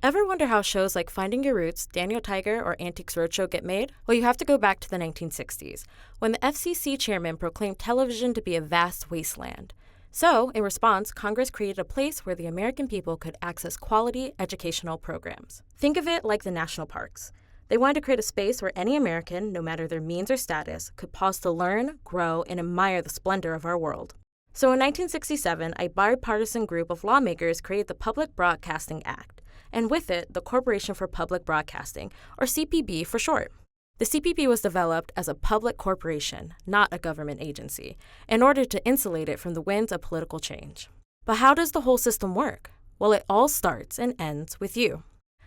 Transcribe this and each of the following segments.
Ever wonder how shows like Finding Your Roots, Daniel Tiger, or Antiques Roadshow get made? Well, you have to go back to the 1960s, when the FCC chairman proclaimed television to be a vast wasteland. So, in response, Congress created a place where the American people could access quality educational programs. Think of it like the national parks. They wanted to create a space where any American, no matter their means or status, could pause to learn, grow, and admire the splendor of our world. So in 1967, a bipartisan group of lawmakers created the Public Broadcasting Act, and with it, the Corporation for Public Broadcasting, or CPB for short. The CPB was developed as a public corporation, not a government agency, in order to insulate it from the winds of political change. But how does the whole system work? Well, it all starts and ends with you.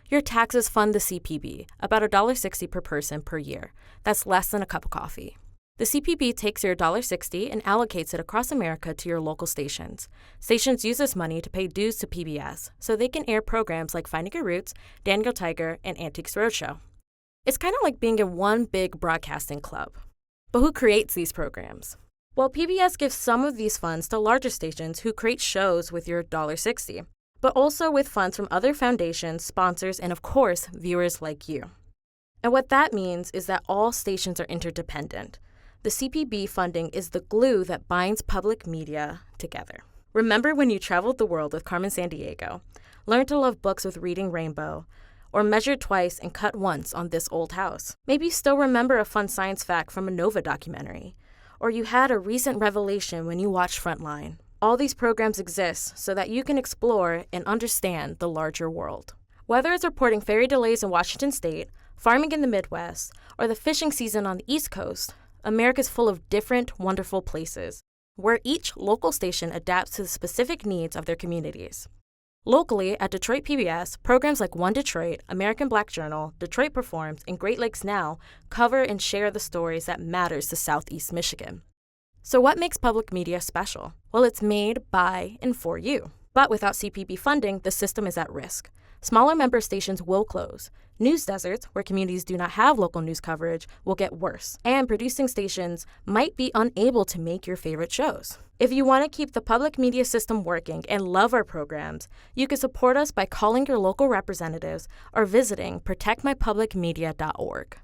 Your taxes fund the CPB, about $1.60 per person per year. That's less than a cup of coffee. The CPB takes your $1.60 and allocates it across America to your local stations. Stations use this money to pay dues to PBS, so they can air programs like Finding Your Roots, Daniel Tiger, and Antiques Roadshow. It's kind of like being in one big broadcasting club. But who creates these programs? Well, PBS gives some of these funds to larger stations who create shows with your $1.60, but also with funds from other foundations, sponsors, and of course, viewers like you. And what that means is that all stations are interdependent. The CPB funding is the glue that binds public media together. Remember when you traveled the world with Carmen Sandiego, learned to love books with Reading Rainbow, or measured twice and cut once on This Old House? Maybe you still remember a fun science fact from a Nova documentary, or you had a recent revelation when you watched Frontline. All these programs exist so that you can explore and understand the larger world. Whether it's reporting ferry delays in Washington State, farming in the Midwest, or the fishing season on the East Coast, America's full of different, wonderful places, where each local station adapts to the specific needs of their communities. Locally, at Detroit PBS, programs like One Detroit, American Black Journal, Detroit Performs, and Great Lakes Now cover and share the stories that matters to Southeast Michigan. So what makes public media special? Well, it's made by and for you. But without CPB funding, the system is at risk. Smaller member stations will close. News deserts, where communities do not have local news coverage, will get worse. And producing stations might be unable to make your favorite shows. If you want to keep the public media system working and love our programs, you can support us by calling your local representatives or visiting protectmypublicmedia.org.